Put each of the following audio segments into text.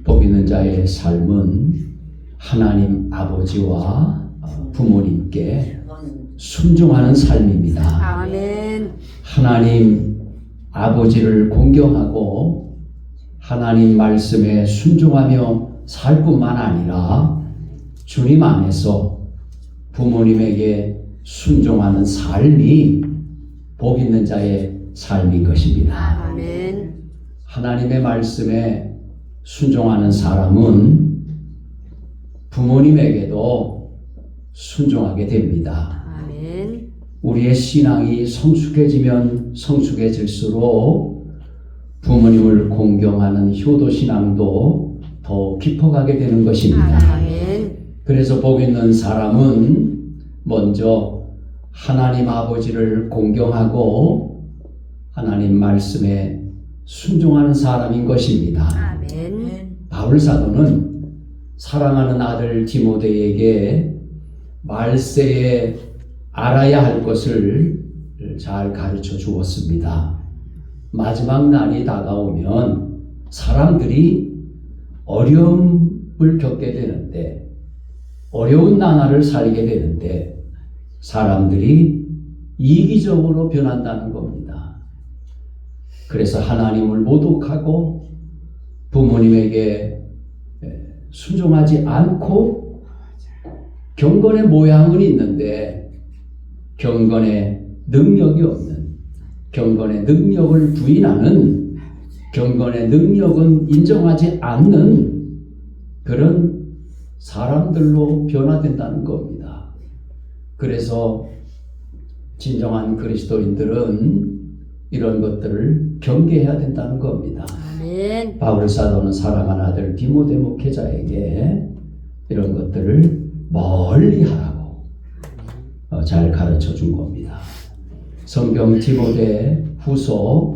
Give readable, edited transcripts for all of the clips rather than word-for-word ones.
복 있는 자의 삶은 하나님 아버지와 부모님께 순종하는 삶입니다. 아멘. 하나님 아버지를 공경하고 하나님 말씀에 순종하며 살 뿐만 아니라 주님 안에서 부모님에게 순종하는 삶이 복 있는 자의 삶인 것입니다. 아멘. 하나님의 말씀에 순종하는 사람은 부모님에게도 순종하게 됩니다. 아멘. 우리의 신앙이 성숙해지면 성숙해질수록 부모님을 공경하는 효도 신앙도 더 깊어가게 되는 것입니다. 아멘. 그래서 복 있는 사람은 먼저 하나님 아버지를 공경하고 하나님 말씀에 순종하는 사람인 것입니다. 아멘. 바울 사도는 사랑하는 아들 디모데에게 말세에 알아야 할 것을 잘 가르쳐 주었습니다. 마지막 날이 다가오면 사람들이 어려움을 겪게 되는데, 어려운 나날을 살게 되는데 사람들이 이기적으로 변한다는 겁니다. 그래서 하나님을 모독하고 부모님에게 순종하지 않고 경건의 모양은 있는데 경건의 능력이 없는, 경건의 능력을 부인하는, 경건의 능력은 인정하지 않는 그런 사람들로 변화된다는 겁니다. 그래서 진정한 그리스도인들은 이런 것들을 경계해야 된다는 겁니다. 아멘. 바울 사도는 사랑하는 아들 디모데 목회자에게 이런 것들을 멀리 하라고 잘 가르쳐 준 겁니다. 성경 디모데 후서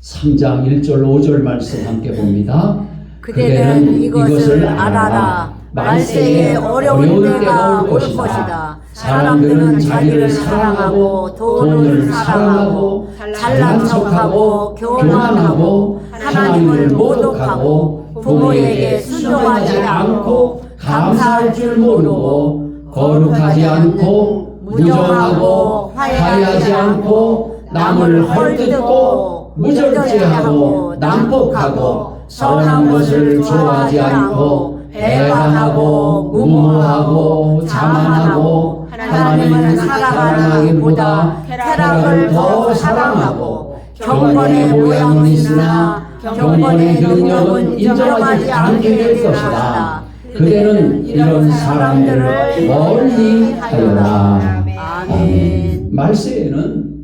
3장 1절 5절 말씀 함께 봅니다. 그대는 이것을 알아라. 말세에 어려운 때가 올 것이다. 사람들은 자기를 사랑하고 돈을 사랑하고 잘난 척하고 교만하고 하나님을 모독하고 부모에게 순종하지 않고 감사할 줄 모르고 거룩하지 않고 무정하고 화해하지 않고 남을 헐뜯고 무절제하고 난폭하고 선한 것을 좋아하지 않고 배반하고 무모하고 자만하고 하나님을 사랑하기보다 쾌락을 더 사랑하고 경건의 모양은 있으나 경건의 능력은 인정하지 않게 될 것이다. 그대는 이런 사람들을 멀리 하여라. 아멘. 말세에는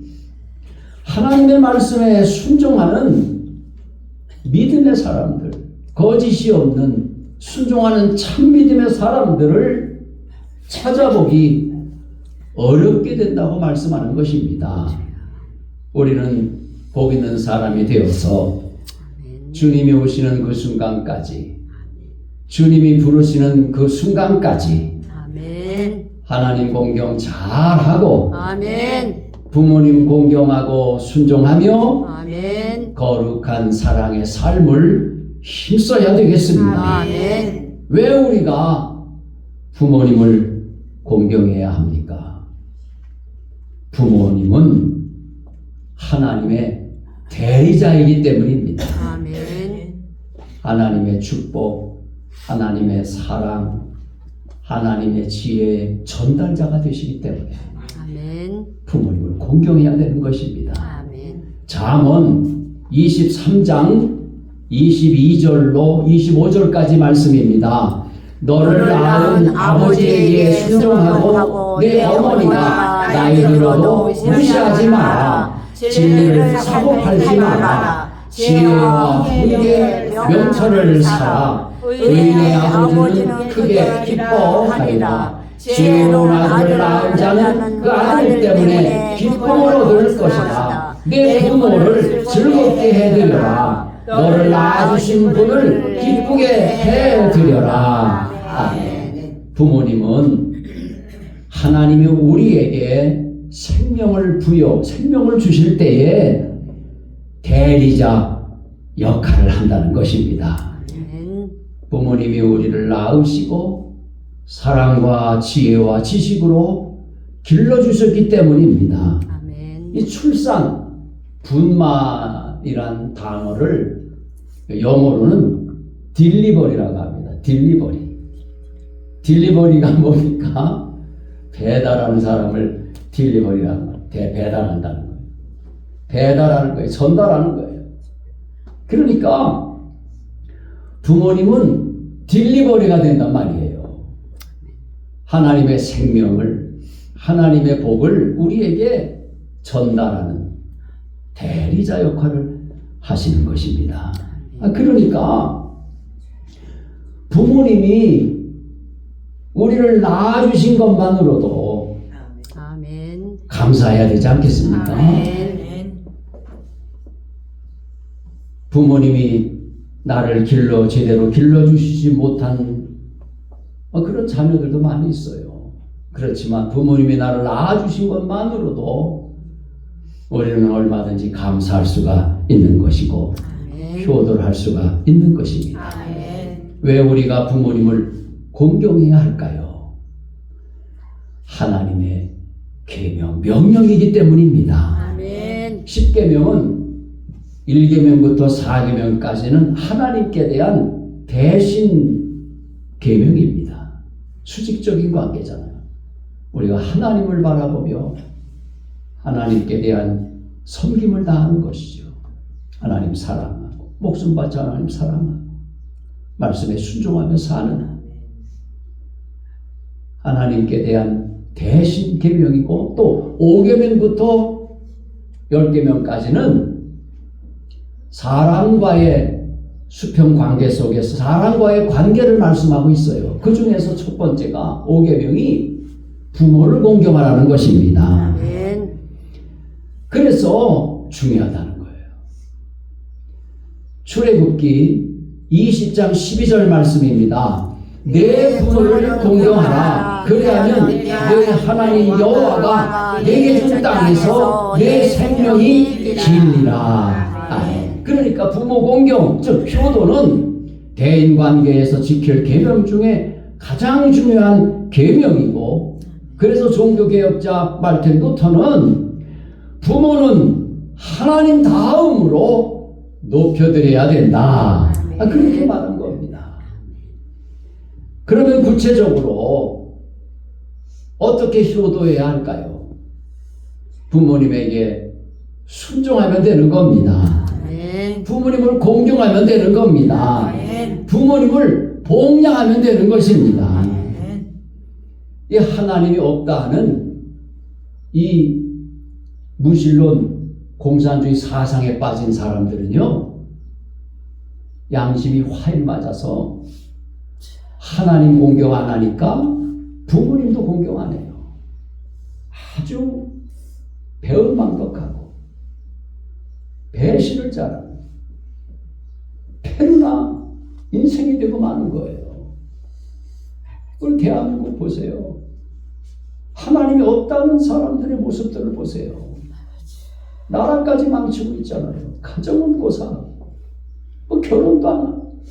하나님의 말씀에 순종하는 믿음의 사람들, 거짓이 없는 순종하는 참 믿음의 사람들을 찾아보기 어렵게 된다고 말씀하는 것입니다. 우리는 복 있는 사람이 되어서 주님이 오시는 그 순간까지, 주님이 부르시는 그 순간까지 아멘. 하나님 공경 잘하고 아멘. 부모님 공경하고 순종하며 아멘. 거룩한 사랑의 삶을 힘써야 되겠습니다. 아멘. 왜 우리가 부모님을 공경해야 합니까? 부모님은 하나님의 대리자이기 때문입니다. 아멘. 하나님의 축복, 하나님의 사랑, 하나님의 지혜의 전달자가 되시기 때문에 아멘. 부모님을 공경해야 되는 것입니다. 아멘. 잠언 23장 22절로 25절까지 말씀입니다. 너를 낳은 아버지에게 순종하고 내 어머니가 나이 들어도 무시하지 마라. 진리를 사고 팔지 마라. 지혜와 훈계의 명철을 사라. 의인의 아버지는 크게 기뻐하리라. 지혜로운 아들을 낳은 자는 그 아들 때문에 기쁨을 얻을 것이다. 내 부모를 즐겁게 해드려라. 너를 낳아주신 분을 기쁘게 해드려라. 아멘. 부모님은 하나님이 우리에게 생명을 주실 때에 대리자 역할을 한다는 것입니다. 아멘. 부모님이 우리를 낳으시고 사랑과 지혜와 지식으로 길러주셨기 때문입니다. 아멘. 이 출산, 분만이란 단어를 영어로는 딜리버리라고 합니다. 딜리버리. 딜리버리가 뭡니까? 배달하는 사람을 딜리버리라고 합니다. 배달한다는 거예요. 배달하는 거예요. 전달하는 거예요. 그러니까 부모님은 딜리버리가 된단 말이에요. 하나님의 생명을, 하나님의 복을 우리에게 전달하는 대리자 역할을 하시는 것입니다. 그러니까 부모님이 우리를 낳아주신 것만으로도 아멘. 감사해야 되지 않겠습니까? 아멘. 부모님이 나를 제대로 길러주시지 못한 그런 자녀들도 많이 있어요. 그렇지만 부모님이 나를 낳아주신 것만으로도 우리는 얼마든지 감사할 수가 있는 것이고 효도할 수가 있는 것입니다. 왜 우리가 부모님을 공경해야 할까요? 하나님의 계명, 명령이기 때문입니다. 아멘. 10계명은 1계명부터 4계명까지는 하나님께 대한 대신 계명입니다. 수직적인 관계잖아요. 우리가 하나님을 바라보며 하나님께 대한 섬김을 다하는 것이죠. 하나님 사랑하고 목숨 바쳐 하나님 사랑하고 말씀에 순종하며 사는 하나님께 대한 대신 계명이고, 또 5계명부터 10계명까지는 사람과의 수평 관계 속에서 사람과의 관계를 말씀하고 있어요. 그 중에서 첫 번째가 5계명이 부모를 공경하라는 것입니다. 아멘. 그래서 중요하다는 거예요. 출애굽기 20장 12절 말씀입니다. 내 부모를 공경하라. 그리하면 내 하나님 여호와가 내게 준 땅에서 내 생명이 길리라. 아멘. 그러니까 부모 공경, 즉 효도는 대인관계에서 지킬 계명 중에 가장 중요한 계명이고, 그래서 종교개혁자 말틴 루터는 부모는 하나님 다음으로 높여드려야 된다, 그렇게 말한 겁니다. 그러면 구체적으로 어떻게 효도해야 할까요? 부모님에게 순종하면 되는 겁니다. 부모님을 공경하면 되는 겁니다. 부모님을 봉양하면 되는 것입니다. 이 하나님이 없다 하는 이 무신론 공산주의 사상에 빠진 사람들은요, 양심이 화인 맞아서 하나님 공경 안 하니까 부모님도 공경 안 해요. 아주 배은망덕하고 배신을 잘하는 페루나 인생이 되고 마는 거예요. 우리 대한민국 보세요. 하나님이 없다는 사람들의 모습들을 보세요. 나라까지 망치고 있잖아요. 가정은 고사하고 결혼도 안 하고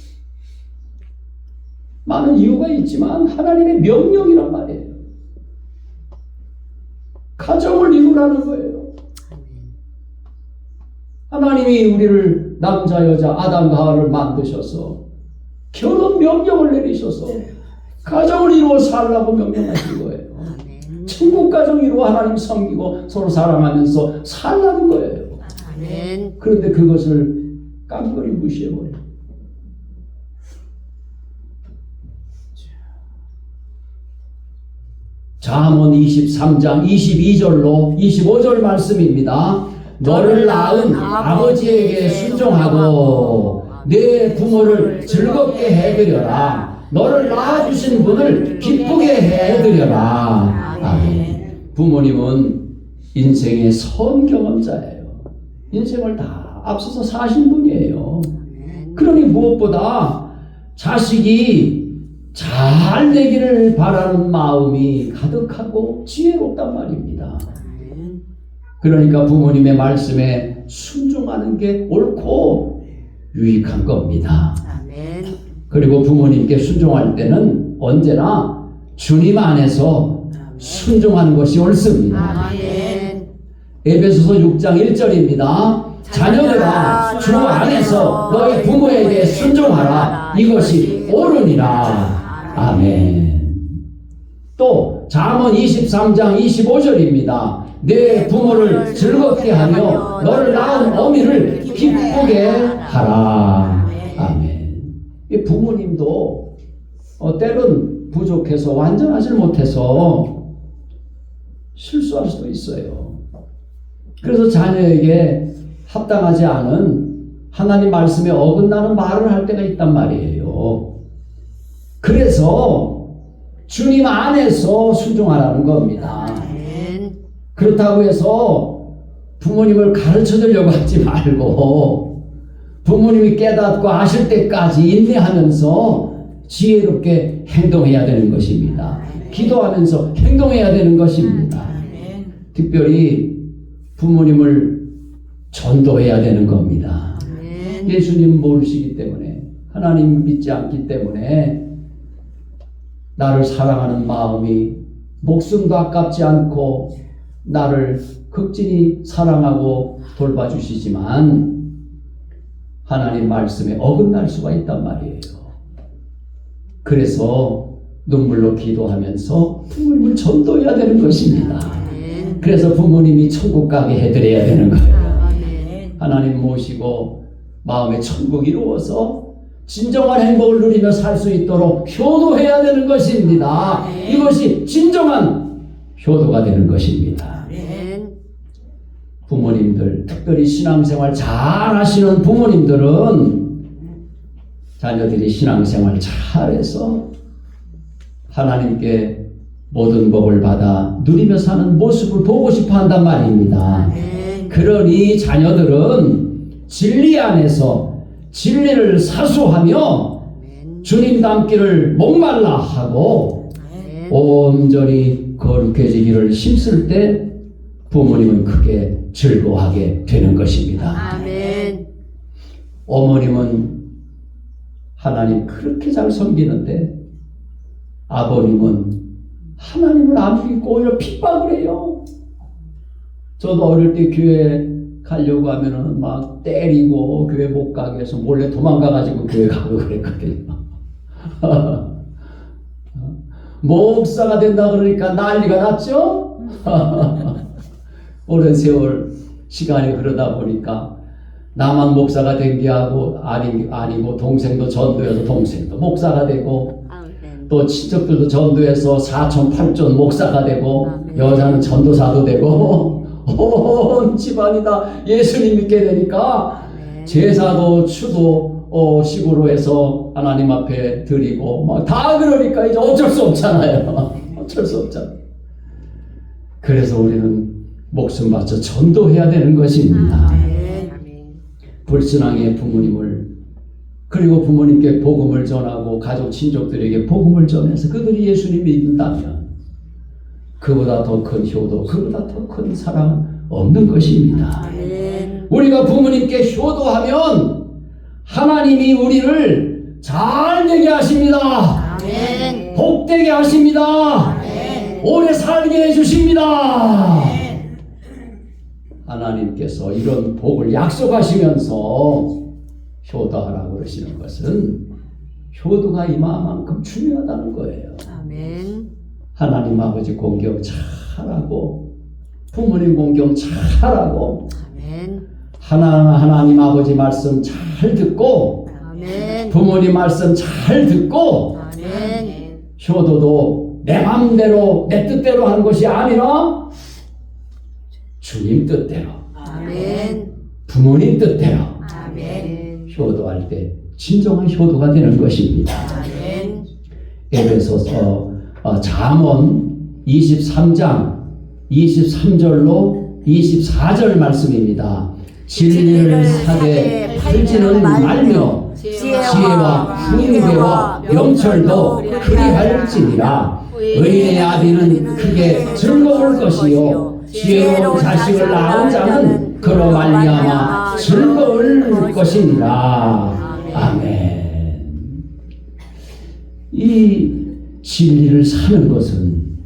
많은 이유가 있지만 하나님의 명령이란 말이에요. 가정을 이루라는 거예요. 하나님이 우리를 남자 여자 아담과 하와를 만드셔서 결혼 명령을 내리셔서 가정을 이루어 살라고 명령하신 거예요. 천국 가정 이루어 하나님 섬기고 서로 사랑하면서 살라는 거예요. 그런데 그것을 깡그리 무시해버려요. 잠언 23장 22절로 25절 말씀입니다. 너를 낳은 아버지에게 순종하고 내 부모를 즐겁게 해드려라. 너를 낳아주신 분을 기쁘게 해드려라. 아멘. 부모님은 인생의 선 경험자예요. 인생을 다 앞서서 사신 분이에요. 그러니 무엇보다 자식이 잘 되기를 바라는 마음이 가득하고 지혜롭단 말입니다. 그러니까 부모님의 말씀에 순종하는 게 옳고 유익한 겁니다. 그리고 부모님께 순종할 때는 언제나 주님 안에서 순종하는 것이 옳습니다. 아멘. 에베소서 6장 1절입니다. 자녀들아 주 안에서 너희 부모에게 순종하라. 이것이 옳으니라. 아멘. 또 잠언 23장 25절입니다. 내 부모를 즐겁게 하며 너를 낳은 어미를 기쁘게 하라. 아멘. 이 부모님도 때론 부족해서 완전하지 못해서 실수할 수도 있어요. 그래서 자녀에게 합당하지 않은 하나님 말씀에 어긋나는 말을 할 때가 있단 말이에요. 그래서 주님 안에서 순종하라는 겁니다. 아멘. 그렇다고 해서 부모님을 가르쳐 주려고 하지 말고 부모님이 깨닫고 아실 때까지 인내하면서 지혜롭게 행동해야 되는 것입니다. 기도하면서 행동해야 되는 것입니다. 특별히 부모님을 전도해야 되는 겁니다. 아멘. 예수님 모르시기 때문에, 하나님 믿지 않기 때문에 나를 사랑하는 마음이 목숨도 아깝지 않고 나를 극진히 사랑하고 돌봐주시지만 하나님 말씀에 어긋날 수가 있단 말이에요. 그래서 눈물로 기도하면서 부모님을 전도해야 되는 것입니다. 그래서 부모님이 천국 가게 해드려야 되는 거예요. 아멘. 하나님 모시고 마음의 천국 이루어서 진정한 행복을 누리며 살 수 있도록 효도해야 되는 것입니다. 이것이 진정한 효도가 되는 것입니다. 아멘. 부모님들, 특별히 신앙생활 잘 하시는 부모님들은 자녀들이 신앙생활 잘해서 하나님께 모든 복을 받아 누리며 사는 모습을 보고 싶어 한단 말입니다. 아멘. 그러니 자녀들은 진리 안에서 진리를 사수하며 아멘. 주님 닮기를 목말라 하고 아멘. 온전히 거룩해지기를 힘쓸 때 부모님은 크게 즐거워하게 되는 것입니다. 아멘. 어머님은 하나님 그렇게 잘 섬기는데 아버님은 하나님을 안 믿고 오히려 핍박을 해요. 저도 어릴 때 교회 가려고 하면은 막 때리고 교회 못 가게 해서 몰래 도망가가지고 교회 가고 그랬거든요. 목사가 된다 그러니까 난리가 났죠? 오랜 세월 시간이 흐르다 보니까 나만 목사가 된 게 아니고 동생도 전도해서 동생도 목사가 되고 아멘. 또 친척들도 전도해서 사촌 팔촌 목사가 되고 아멘. 여자는 전도사도 되고 온 집안이 다 예수님 믿게 되니까 아멘. 제사도 추도 식으로 해서 하나님 앞에 드리고 막 다 그러니까 이제 어쩔 수 없잖아요. 어쩔 수 없잖아요. 그래서 우리는 목숨 바쳐 전도해야 되는 것입니다. 아멘. 불신앙의 부모님을 그리고 부모님께 복음을 전하고 가족 친족들에게 복음을 전해서 그들이 예수님 믿는다면 그보다 더 큰 효도, 그보다 더 큰 사랑은 없는 것입니다. 아멘. 우리가 부모님께 효도하면 하나님이 우리를 잘 되게 하십니다. 아멘. 복되게 하십니다. 아멘. 오래 살게 해주십니다. 하나님께서 이런 복을 약속하시면서 효도하라고 그러시는 것은 효도가 이만큼 중요하다는 거예요. 아멘. 하나님 아버지 공경 잘하고 부모님 공경 잘하고 아멘. 하나님 아버지 말씀 잘 듣고 아멘. 부모님 말씀 잘 듣고 아멘. 효도도 내 마음대로 내 뜻대로 하는 것이 아니라 주님 뜻대로 아멘. 부모님 뜻대로 아멘. 효도할 때 진정한 효도가 되는 것입니다. 아멘. 에베소서 잠언 23장 23절로 24절 말씀입니다. 진리를 사되 팔지는 말며 지혜와 훈계와 명철도 그리할지니라. 의인의 아비는 크게 즐거울 것이요 지혜로운 자식을 낳은 자는 그로 말미암아 즐거울 것이니라. 아멘. 이 진리를 사는 것은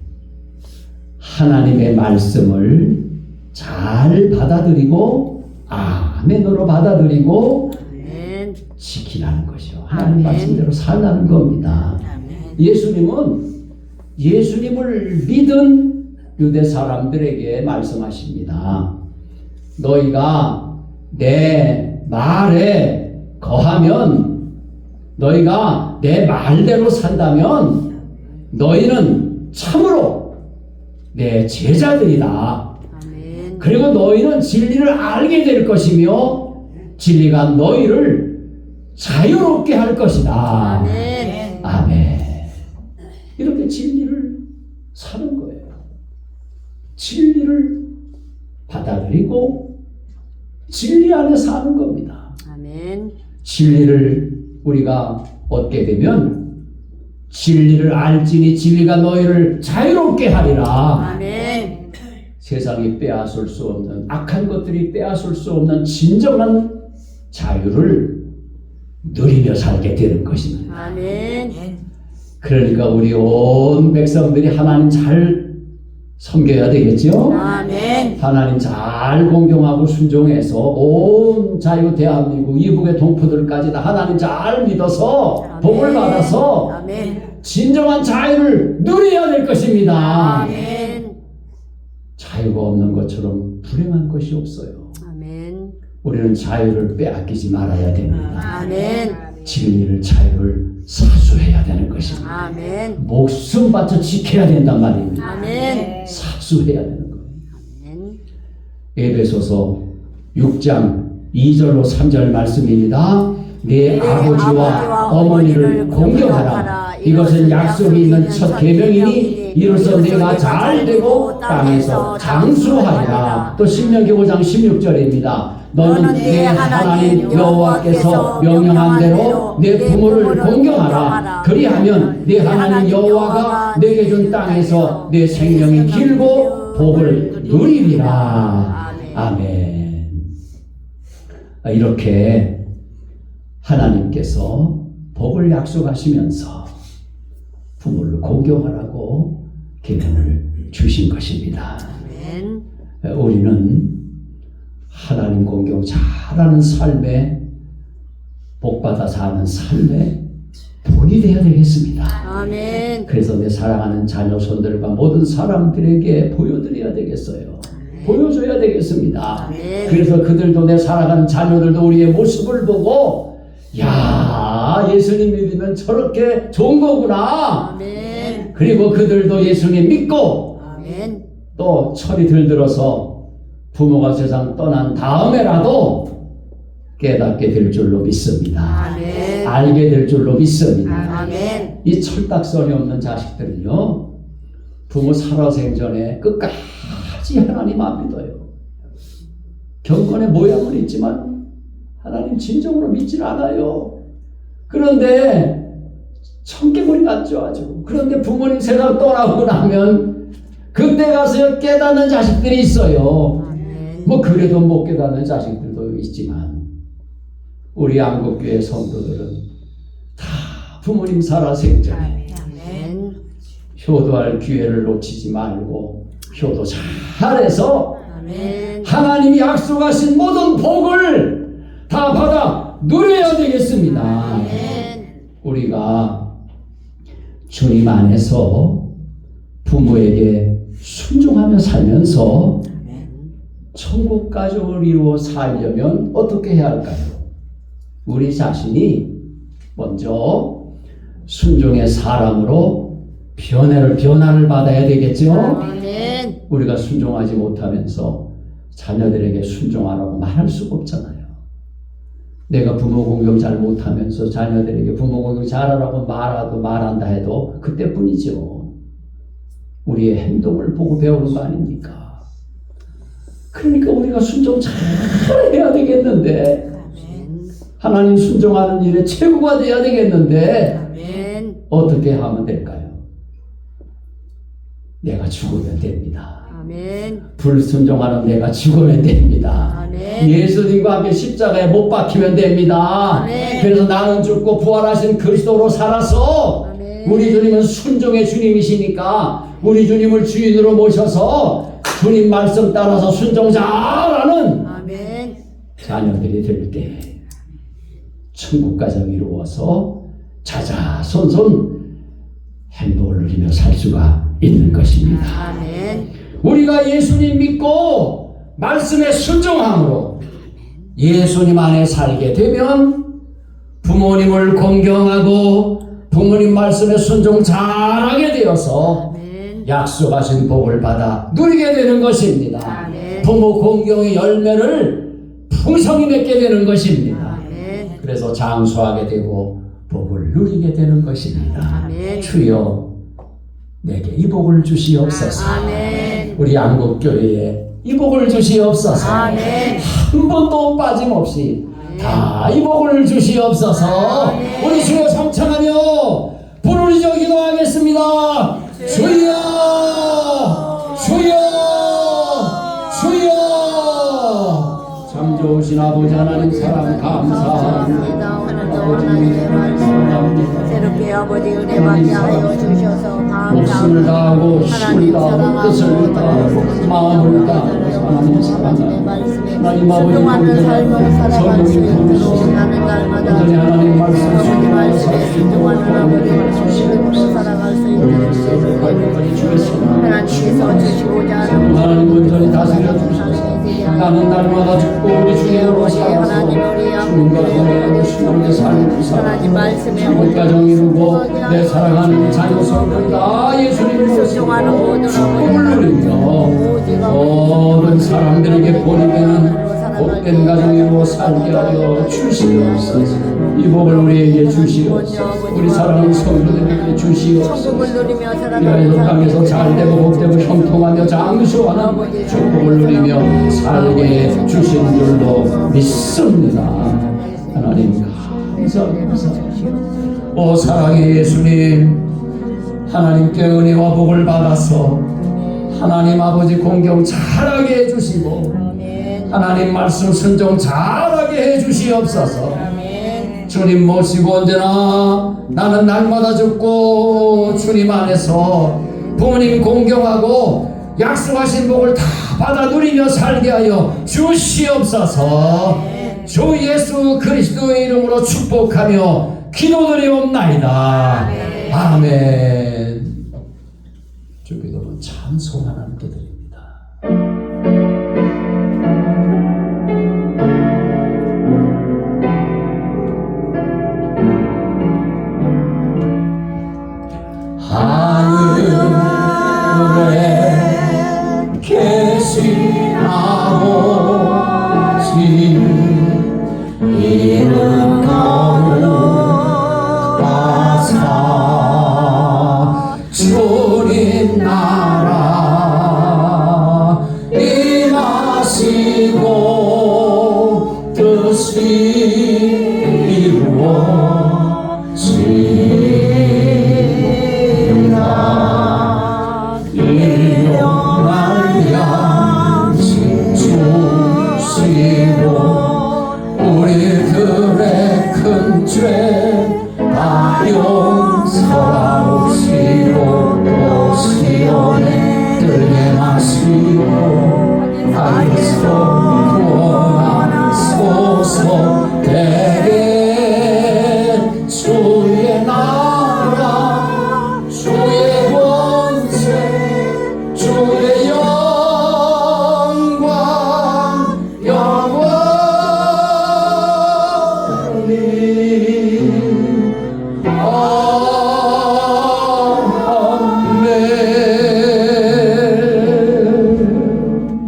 하나님의 말씀을 잘 받아들이고 아멘으로 받아들이고 아멘. 지키라는 것이요. 하나님 아멘. 말씀대로 살라는 겁니다. 아멘. 예수님은 예수님을 믿은 유대 사람들에게 말씀하십니다. 너희가 내 말에 거하면, 너희가 내 말대로 산다면 너희는 참으로 내 제자들이다. 아멘. 그리고 너희는 진리를 알게 될 것이며 진리가 너희를 자유롭게 할 것이다. 아멘. 아멘. 이렇게 진리를 사는 거예요. 진리를 받아들이고 진리 안에 사는 겁니다. 아멘. 진리를 우리가 얻게 되면 진리를 알지니 진리가 너희를 자유롭게 하리라. 아멘. 세상이 빼앗을 수 없는, 악한 것들이 빼앗을 수 없는 진정한 자유를 누리며 살게 되는 것입니다. 아멘. 그러니까 우리 온 백성들이 하나님 잘 섬겨야 되겠죠? 아멘. 하나님 잘 공경하고 순종해서 온 자유 대한민국 이북의 동포들까지 다 하나님 잘 믿어서 복을 받아서 아멘. 진정한 자유를 누려야 될 것입니다. 아멘. 자유가 없는 것처럼 불행한 것이 없어요. 아멘. 우리는 자유를 빼앗기지 말아야 됩니다. 아멘. 진리를, 자유를 사수해야 되는 것입니다. 아멘. 목숨 바쳐 지켜야 된단 말입니다. 아멘. 사수해야 되는 거예요. 아멘. 에베소서 6장 2절로 3절 말씀입니다. 내 아버지와 어머니를 공경하라. 이것은 약속이 있는 첫 계명이니 이로써 내가 잘되고 땅에서 장수하리라. 또 신명기 5장 16절입니다. 너는 내 하나님 여호와께서 명령한 대로 내 부모를 공경하라. 그리하면 내 하나님 여호와가 내게 준 땅에서 내 생명이 길고 복을 누리리라. 아멘. 이렇게 하나님께서 복을 약속하시면서 부모를 공경하라고 계명을 주신 것입니다. 아멘. 우리는 하나님 공경 잘하는 삶에, 복받아 사는 삶에 본이 되어야 되겠습니다. 아멘. 그래서 내 사랑하는 자녀손들과 모든 사람들에게 보여드려야 되겠어요. 보여줘야 되겠습니다. 아멘. 그래서 그들도, 내 사랑하는 자녀들도 우리의 모습을 보고, 야, 예수님 믿으면 저렇게 좋은 거구나. 아멘. 그리고 그들도 예수님 믿고 아멘. 또 철이 들들어서 부모가 세상 떠난 다음에라도 깨닫게 될 줄로 믿습니다. 아멘. 알게 될 줄로 믿습니다. 아멘. 이 철딱선이 없는 자식들은요, 부모 살아생전에 끝까지 하나님 안 믿어요. 경건의 모양은 있지만 하나님 진정으로 믿질 않아요. 그런데 청개구리 같죠, 아주. 그런데 부모님 세상 떠나고 나면 그때 가서 깨닫는 자식들이 있어요. 뭐 그래도 못 깨닫는 자식들도 있지만 우리 안국교회 성도들은 다 부모님 살아생전에 아멘. 효도할 기회를 놓치지 말고 효도 잘해서 아멘. 하나님이 약속하신 모든 복을 다 받아 누려야 되겠습니다. 아멘. 우리가 주님 안에서 부모에게 순종하며 살면서 천국 가족을 이루어 살려면 어떻게 해야 할까요? 우리 자신이 먼저 순종의 사람으로 변화를 받아야 되겠죠? 아멘. 우리가 순종하지 못하면서 자녀들에게 순종하라고 말할 수가 없잖아요. 내가 부모 공경 잘 못하면서 자녀들에게 부모 공경 잘하라고 말한다 해도 그때뿐이죠. 우리의 행동을 보고 배우는 거 아닙니까? 그러니까 우리가 순종 잘 해야 되겠는데, 하나님 순종하는 일에 최고가 돼야 되겠는데, 아멘. 어떻게 하면 될까요? 내가 죽으면 됩니다. 아멘. 불순종하는 내가 죽으면 됩니다. 아멘. 예수님과 함께 십자가에 못 박히면 됩니다. 아멘. 그래서 나는 죽고 부활하신 그리스도로 살아서 아멘. 우리 주님은 순종의 주님이시니까 우리 주님을 주인으로 모셔서 주님 말씀 따라서 순종 잘하는 아멘. 자녀들이 될 때 천국 가정이 이루어서 자자손손 행복을 누리며 살 수가 있는 것입니다. 아멘. 우리가 예수님 믿고 말씀에 순종함으로 예수님 안에 살게 되면 부모님을 공경하고 부모님 말씀에 순종 잘하게 되어서 아멘. 약속하신 복을 받아 누리게 되는 것입니다. 아멘. 부모 공경의 열매를 풍성히 맺게 되는 것입니다. 아멘. 그래서 장수하게 되고 복을 누리게 되는 것입니다. 아멘. 주여 내게 이 복을 주시옵소서. 아멘. 우리 한국교회에 이 복을 주시옵소서. 아멘. 한 번도 빠짐없이 다 이 복을 주시옵소서. 우리 주여 성창하며 부르짖어 기도하겠습니다. 주여 주여 주여. 참 좋으신 아버지 하나님 사랑 감사합니다. 하나님의 말씀 새롭게 아버지 은혜 받게 하여 주셔서 목숨을 감사합니다. 다하고 힘을 다하고 뜻을 다하고 마음을 다하고 하나님 사랑하는 하나님 아버지 순종하는 삶을 살아갈 수 있도록 나는 날마다 여전히 하나님 말씀 아버지 말씀에 순종하는 아버지 말씀으로 살아갈 수 있도록 주겠습니다. 하나님께서 주시고자 하는 하나님 온전히 다스려 주셔서 나는 날마다 죽고 우리 주님으로 살아서 주님과 동행하고 주님의 삶을 살아 하나님 말씀에 천국 가정 이루고 내 사랑하는 자녀 성들 다 예수님으로 축복을 누리며 모든 사람들에게 본이 되는 복된 가정이로 살게 하여 주시옵소서. 이 복을 우리에게 주시옵소서. 우리 사랑하는 성도들에게 주시옵소서. 천국을 누리며 이하여 살아가는 땅에서 잘되고 복되고 형통하며 장수하는 축복을 누리며 살게 주신 줄로 믿습니다. 하나님 감사합니다. 오 사랑의 예수님, 하나님께 은혜와 복을 받아서 하나님 아버지 공경 잘하게 해주시고 하나님 말씀 순종 잘하게 해주시옵소서. 주님 모시고 언제나 나는 날마다 죽고 주님 안에서 부모님 공경하고 약속하신 복을 다 받아 누리며 살게 하여 주시옵소서. 주 예수 그리스도의 이름으로 축복하며 기도드리옵나이다. 아멘. 주기도는 찬송 하나님께 드립니다. 하늘에 계신 아버지 이름 거룩하사 주님 나라 임하시고 뜻이 이루어지리라. 일용할 양식 주시고 우리들의 큰 죄 다 용서하시고 또 시온에 들게 하시고 하여서 구원하소서. 대개 주의 나라 주의 권세 주의 영광 영원히 아멘.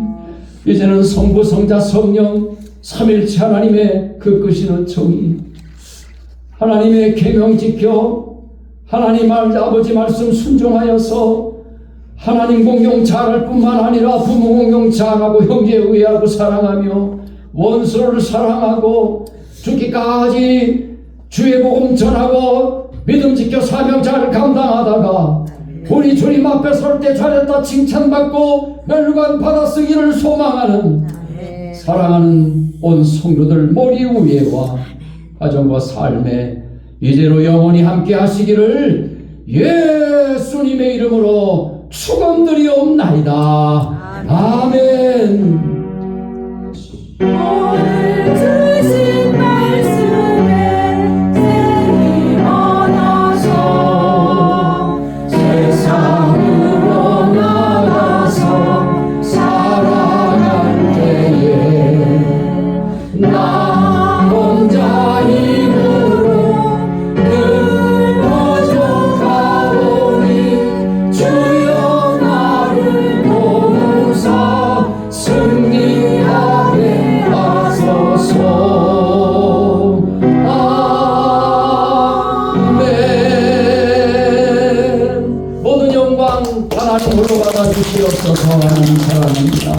이제는 성부 성자 성령 삼일체 하나님의 그 끄시는 정의 하나님의 계명 지켜 하나님 아버지 말씀 순종하여서 하나님 공경 잘할 뿐만 아니라 부모 공경 잘하고 형제 의하고 사랑하며 원수를 사랑하고 죽기까지 주의 복음 전하고 믿음 지켜 사명 잘 감당하다가 우리 주님 앞에 설 때 잘했다 칭찬받고 멸관 받아쓰기를 소망하는 사랑하는 온 성도들 머리 위에와 가정과 삶에 이제로 영원히 함께 하시기를 예수님의 이름으로 축원드리옵나이다. 아멘. 오늘 주신 말씀에 세임 얻어서 세상으로 나가서 살아갈 때에 나 혼자 힘으로 늘 부족하오니 주여 나를 도우사 승리하게 하소서. 아멘. 모든 영광 하나님으로 받아 주시옵소서. 하나님 사랑합니다.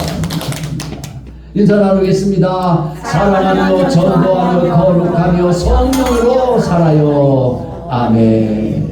인사 나누겠습니다. 사랑하며 전도하며 거룩하며 성령으로 살아요. 아멘.